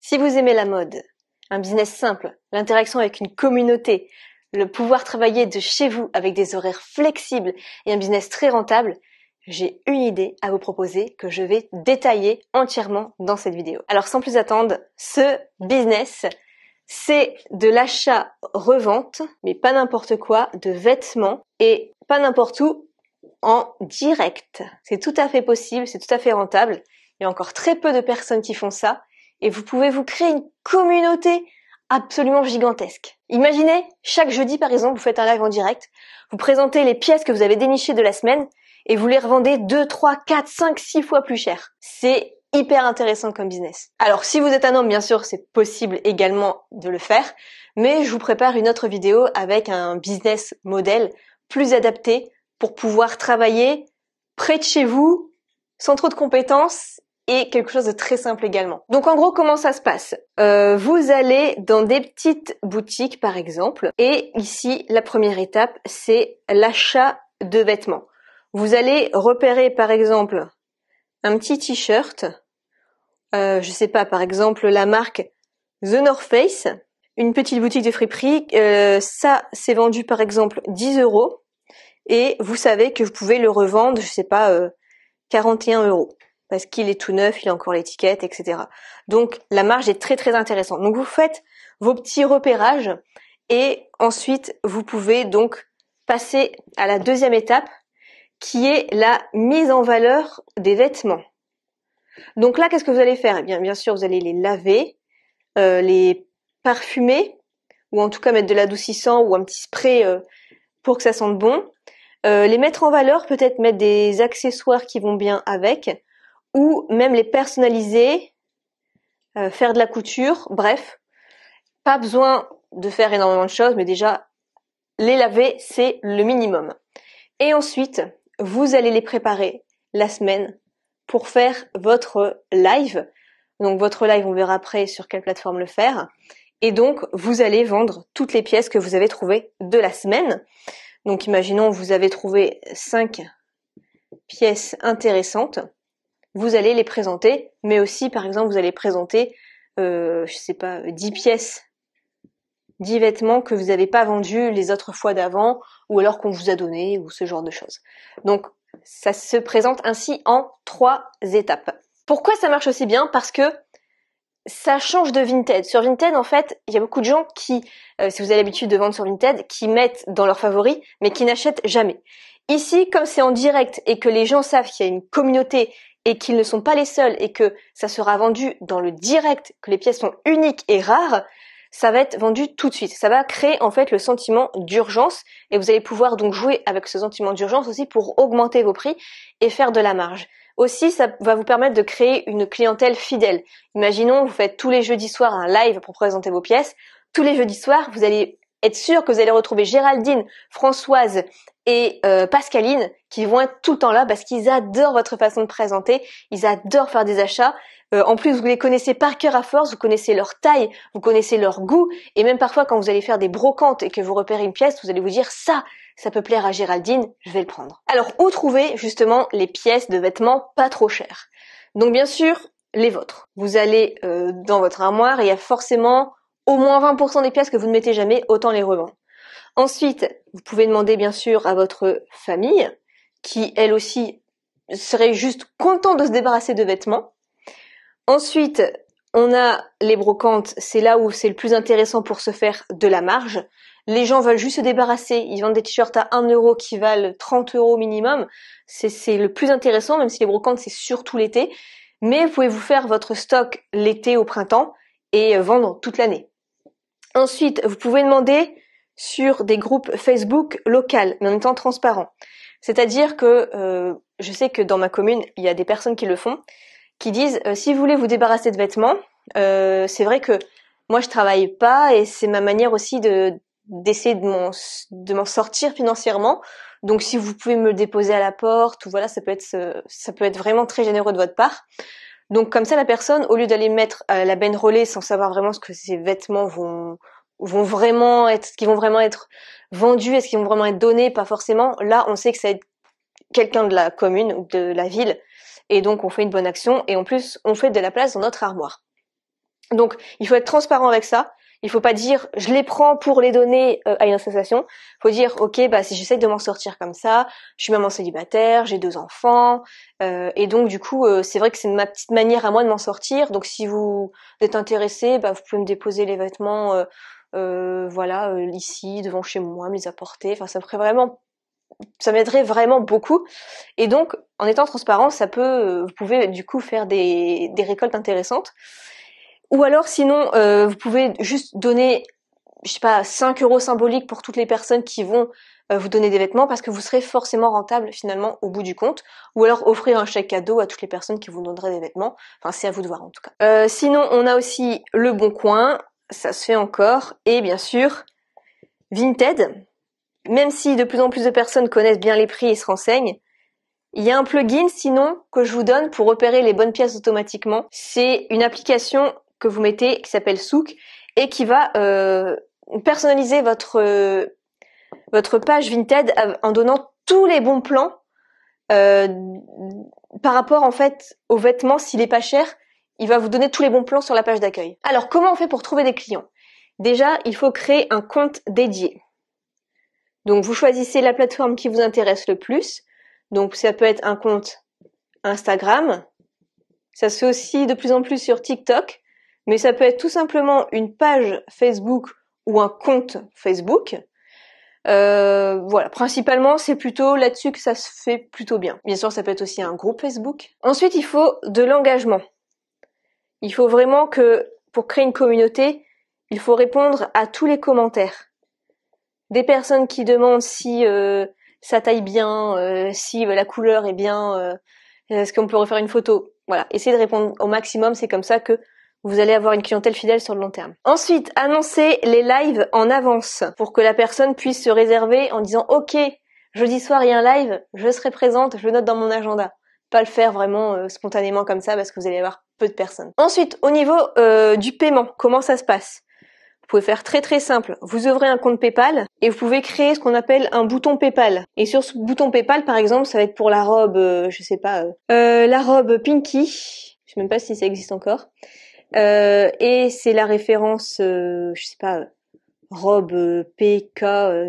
Si vous aimez la mode, un business simple, l'interaction avec une communauté, le pouvoir travailler de chez vous avec des horaires flexibles et un business très rentable, j'ai une idée à vous proposer que je vais détailler entièrement dans cette vidéo. Alors sans plus attendre, ce business, c'est de l'achat-revente, mais pas n'importe quoi, de vêtements et pas n'importe où, en direct. C'est tout à fait possible, c'est tout à fait rentable. Il y a encore très peu de personnes qui font ça et vous pouvez vous créer une communauté absolument gigantesque. Imaginez, chaque jeudi par exemple, vous faites un live en direct, vous présentez les pièces que vous avez dénichées de la semaine et vous les revendez 2, 3, 4, 5, 6 fois plus cher. C'est hyper intéressant comme business. Alors si vous êtes un homme, bien sûr, c'est possible également de le faire, mais je vous prépare une autre vidéo avec un business model plus adapté pour pouvoir travailler près de chez vous, sans trop de compétences et quelque chose de très simple également. Donc en gros, comment ça se passe ? Vous allez dans des petites boutiques par exemple, et ici, la première étape, c'est l'achat de vêtements. Vous allez repérer par exemple un petit t-shirt, je sais pas, par exemple la marque The North Face, une petite boutique de friperie, ça c'est vendu par exemple 10 €. Et vous savez que vous pouvez le revendre, je sais pas, 41 €. Parce qu'il est tout neuf, il a encore l'étiquette, etc. Donc la marge est très très intéressante. Donc vous faites vos petits repérages et ensuite vous pouvez donc passer à la deuxième étape qui est la mise en valeur des vêtements. Donc là, qu'est-ce que vous allez faire ? Eh bien sûr, vous allez les laver, les parfumer, ou en tout cas mettre de l'adoucissant ou un petit spray pour que ça sente bon. Les mettre en valeur, peut-être mettre des accessoires qui vont bien avec, ou même les personnaliser, faire de la couture, bref. Pas besoin de faire énormément de choses, mais déjà, les laver, c'est le minimum. Et ensuite, vous allez les préparer la semaine pour faire votre live. Donc votre live, on verra après sur quelle plateforme le faire. Et donc, vous allez vendre toutes les pièces que vous avez trouvées de la semaine. Donc imaginons, vous avez trouvé 5 pièces intéressantes. Vous allez les présenter, mais aussi, par exemple, vous allez présenter, je sais pas, 10 pièces, 10 vêtements que vous n'avez pas vendus les autres fois d'avant, ou alors qu'on vous a donné, ou ce genre de choses. Donc, ça se présente ainsi en 3 étapes. Pourquoi ça marche aussi bien ? Parce que ça change de Vinted. Sur Vinted, en fait, il y a beaucoup de gens qui, si vous avez l'habitude de vendre sur Vinted, qui mettent dans leurs favoris, mais qui n'achètent jamais. Ici, comme c'est en direct et que les gens savent qu'il y a une communauté et qu'ils ne sont pas les seuls et que ça sera vendu dans le direct, que les pièces sont uniques et rares, ça va être vendu tout de suite. Ça va créer en fait le sentiment d'urgence et vous allez pouvoir donc jouer avec ce sentiment d'urgence aussi pour augmenter vos prix et faire de la marge. Aussi, ça va vous permettre de créer une clientèle fidèle. Imaginons, vous faites tous les jeudis soirs un live pour présenter vos pièces. Tous les jeudis soirs, vous allez être sûr que vous allez retrouver Géraldine, Françoise et Pascaline qui vont être tout le temps là parce qu'ils adorent votre façon de présenter, ils adorent faire des achats. En plus, vous les connaissez par cœur à force, vous connaissez leur taille, vous connaissez leur goût et même parfois quand vous allez faire des brocantes et que vous repérez une pièce, vous allez vous dire ça peut plaire à Géraldine, je vais le prendre. Alors, où trouver justement les pièces de vêtements pas trop chères ? Donc bien sûr, les vôtres. Vous allez dans votre armoire et il y a forcément au moins 20% des pièces que vous ne mettez jamais, autant les revendre. Ensuite, vous pouvez demander bien sûr à votre famille, qui elle aussi serait juste content de se débarrasser de vêtements. Ensuite, on a les brocantes, c'est là où c'est le plus intéressant pour se faire de la marge. Les gens veulent juste se débarrasser, ils vendent des t-shirts à 1 € qui valent 30 € minimum. C'est le plus intéressant, même si les brocantes c'est surtout l'été. Mais vous pouvez vous faire votre stock l'été au printemps et vendre toute l'année. Ensuite, vous pouvez demander sur des groupes Facebook locaux, mais en étant transparent. C'est-à-dire que je sais que dans ma commune, il y a des personnes qui le font, qui disent si vous voulez vous débarrasser de vêtements, c'est vrai que moi je travaille pas et c'est ma manière aussi d'essayer de m'en sortir financièrement. Donc si vous pouvez me le déposer à la porte, ou voilà, ça peut être vraiment très généreux de votre part. Donc comme ça, la personne, au lieu d'aller mettre à la benne relais sans savoir vraiment ce que ces vêtements vont vraiment être, ce qu'ils vont vraiment être vendus, est-ce qu'ils vont vraiment être donnés, pas forcément. Là, on sait que ça va être quelqu'un de la commune ou de la ville, et donc on fait une bonne action, et en plus, on fait de la place dans notre armoire. Donc, il faut être transparent avec ça. Il faut pas dire je les prends pour les donner à une association. Il faut dire ok, bah si j'essaye de m'en sortir comme ça, je suis maman célibataire, j'ai 2 enfants, et donc du coup c'est vrai que c'est ma petite manière à moi de m'en sortir. Donc si vous êtes intéressé, bah vous pouvez me déposer les vêtements, ici devant chez moi, me les apporter. Enfin ça m'aiderait vraiment beaucoup. Et donc en étant transparent, vous pouvez du coup faire des récoltes intéressantes. Ou alors sinon, vous pouvez juste donner, je sais pas, 5 € symboliques pour toutes les personnes qui vont vous donner des vêtements parce que vous serez forcément rentable finalement au bout du compte. Ou alors offrir un chèque cadeau à toutes les personnes qui vous donneraient des vêtements. Enfin, c'est à vous de voir en tout cas. Sinon, on a aussi Le Bon Coin, ça se fait encore. Et bien sûr, Vinted. Même si de plus en plus de personnes connaissent bien les prix et se renseignent, il y a un plugin sinon que je vous donne pour repérer les bonnes pièces automatiquement. C'est une application que vous mettez qui s'appelle Souk et qui va personnaliser votre page Vinted en donnant tous les bons plans par rapport en fait aux vêtements. S'il est pas cher, il va vous donner tous les bons plans sur la page d'accueil. Alors comment on fait pour trouver des clients? Déjà, il faut créer un compte dédié. Donc vous choisissez la plateforme qui vous intéresse le plus. Donc ça peut être un compte Instagram. Ça se fait aussi de plus en plus sur TikTok. Mais ça peut être tout simplement une page Facebook ou un compte Facebook. Voilà, principalement c'est plutôt là-dessus que ça se fait plutôt bien. Bien sûr, ça peut être aussi un groupe Facebook. Ensuite, il faut de l'engagement. Il faut vraiment que, pour créer une communauté, il faut répondre à tous les commentaires. Des personnes qui demandent si ça taille bien, si la couleur est bien, est-ce qu'on peut refaire une photo. Voilà, essayez de répondre au maximum, c'est comme ça que vous allez avoir une clientèle fidèle sur le long terme. Ensuite, annoncez les lives en avance pour que la personne puisse se réserver en disant ok, jeudi soir il y a un live, je serai présente, je le note dans mon agenda. Pas le faire vraiment spontanément comme ça parce que vous allez avoir peu de personnes. Ensuite, au niveau du paiement, comment ça se passe? Vous pouvez faire très très simple. Vous ouvrez un compte PayPal et vous pouvez créer ce qu'on appelle un bouton PayPal. Et sur ce bouton PayPal, par exemple, ça va être pour la robe, la robe Pinky. Je sais même pas si ça existe encore. Et c'est la référence, robe PK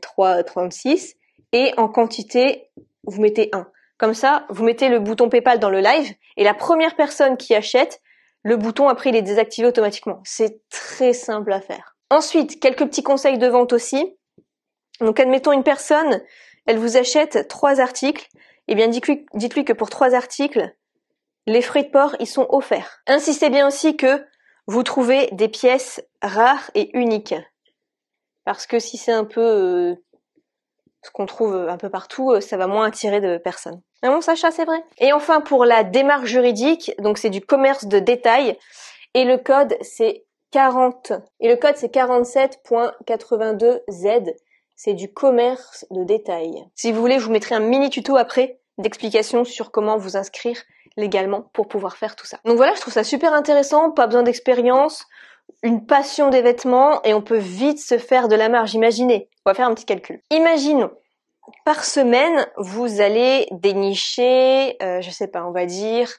336. Et en quantité, vous mettez 1. Comme ça, vous mettez le bouton PayPal dans le live et la première personne qui achète, le bouton après il est désactivé automatiquement. C'est très simple à faire. Ensuite, quelques petits conseils de vente aussi. Donc admettons une personne, elle vous achète 3 articles. Eh bien dites-lui que pour 3 articles, les frais de port, ils sont offerts. Insistez bien aussi que vous trouvez des pièces rares et uniques. Parce que si c'est un peu ce qu'on trouve un peu partout, ça va moins attirer de personnes. Vraiment, Sacha, c'est vrai. Et enfin, pour la démarche juridique, donc c'est du commerce de détail. Et le code, c'est 40. Et le code, c'est 47.82Z. C'est du commerce de détail. Si vous voulez, je vous mettrai un mini tuto après d'explication sur comment vous inscrire légalement pour pouvoir faire tout ça. Donc voilà, je trouve ça super intéressant, pas besoin d'expérience, une passion des vêtements et on peut vite se faire de la marge. Imaginez, on va faire un petit calcul. Imaginons, par semaine, vous allez dénicher, on va dire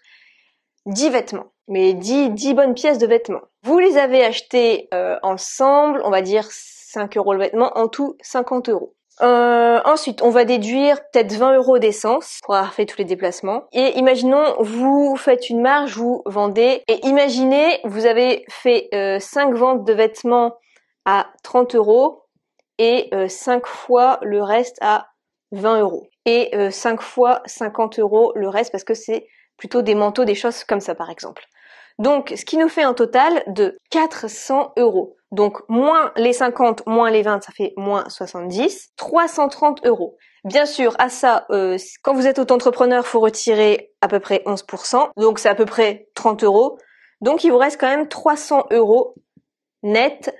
10 vêtements, mais 10 bonnes pièces de vêtements. Vous les avez achetés ensemble, on va dire 5 € le vêtement, en tout 50 €. Ensuite, on va déduire peut-être 20 € d'essence pour avoir fait tous les déplacements. Et imaginons, vous faites une marge, vous vendez. Et imaginez, vous avez fait 5 ventes de vêtements à 30 € et 5 fois le reste à 20 €. Et 5 fois 50 € le reste parce que c'est plutôt des manteaux, des choses comme ça par exemple. Donc, ce qui nous fait un total de 400 €. Donc, moins les 50, moins les 20, ça fait moins 70, 330 €. Bien sûr, à ça, quand vous êtes auto-entrepreneur, faut retirer à peu près 11%. Donc, c'est à peu près 30 €. Donc, il vous reste quand même 300 € net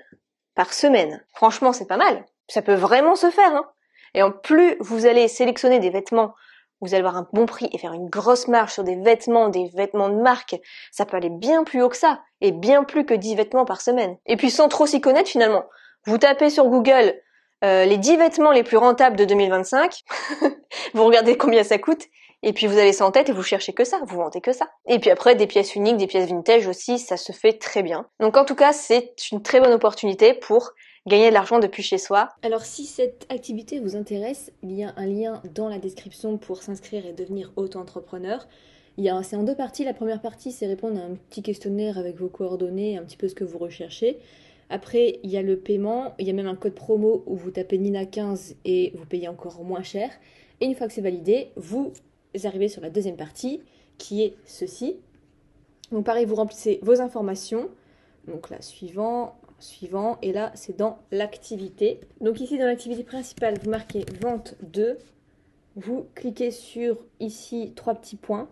par semaine. Franchement, c'est pas mal. Ça peut vraiment se faire, hein. Et en plus, vous allez sélectionner des vêtements, vous allez avoir un bon prix et faire une grosse marge sur des vêtements de marque. Ça peut aller bien plus haut que ça, et bien plus que 10 vêtements par semaine. Et puis sans trop s'y connaître finalement, vous tapez sur Google les 10 vêtements les plus rentables de 2025, vous regardez combien ça coûte, Et puis vous avez ça en tête et vous cherchez que ça, vous vendez que ça. Et puis après, des pièces uniques, des pièces vintage aussi, ça se fait très bien. Donc en tout cas, c'est une très bonne opportunité pour gagner de l'argent depuis chez soi. Alors si cette activité vous intéresse, il y a un lien dans la description pour s'inscrire et devenir auto-entrepreneur. C'est en 2 parties. La première partie, c'est répondre à un petit questionnaire avec vos coordonnées, un petit peu ce que vous recherchez. Après, il y a le paiement, il y a même un code promo où vous tapez Nina15 et vous payez encore moins cher. Et une fois que c'est validé, vous arrivez sur la deuxième partie qui est ceci. Donc pareil, vous remplissez vos informations. Donc là, suivant, et là, c'est dans l'activité. Donc ici, dans l'activité principale, vous marquez vente 2. Vous cliquez sur ici 3 petits points.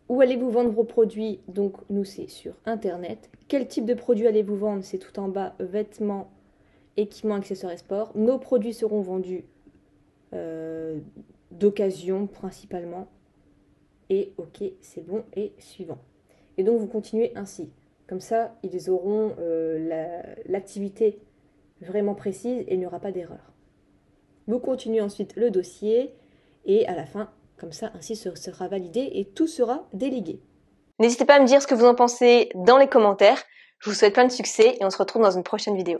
Où allez-vous vendre vos produits? Donc nous, c'est sur Internet. Quel type de produit allez-vous vendre? C'est tout en bas, vêtements, équipements, accessoires et sports. Nos produits seront vendus d'occasion principalement. Et ok, c'est bon, et suivant. Et donc vous continuez ainsi. Comme ça, ils auront l'activité vraiment précise et il n'y aura pas d'erreur. Vous continuez ensuite le dossier et à la fin, comme ça, ainsi sera validé et tout sera délégué. N'hésitez pas à me dire ce que vous en pensez dans les commentaires. Je vous souhaite plein de succès et on se retrouve dans une prochaine vidéo.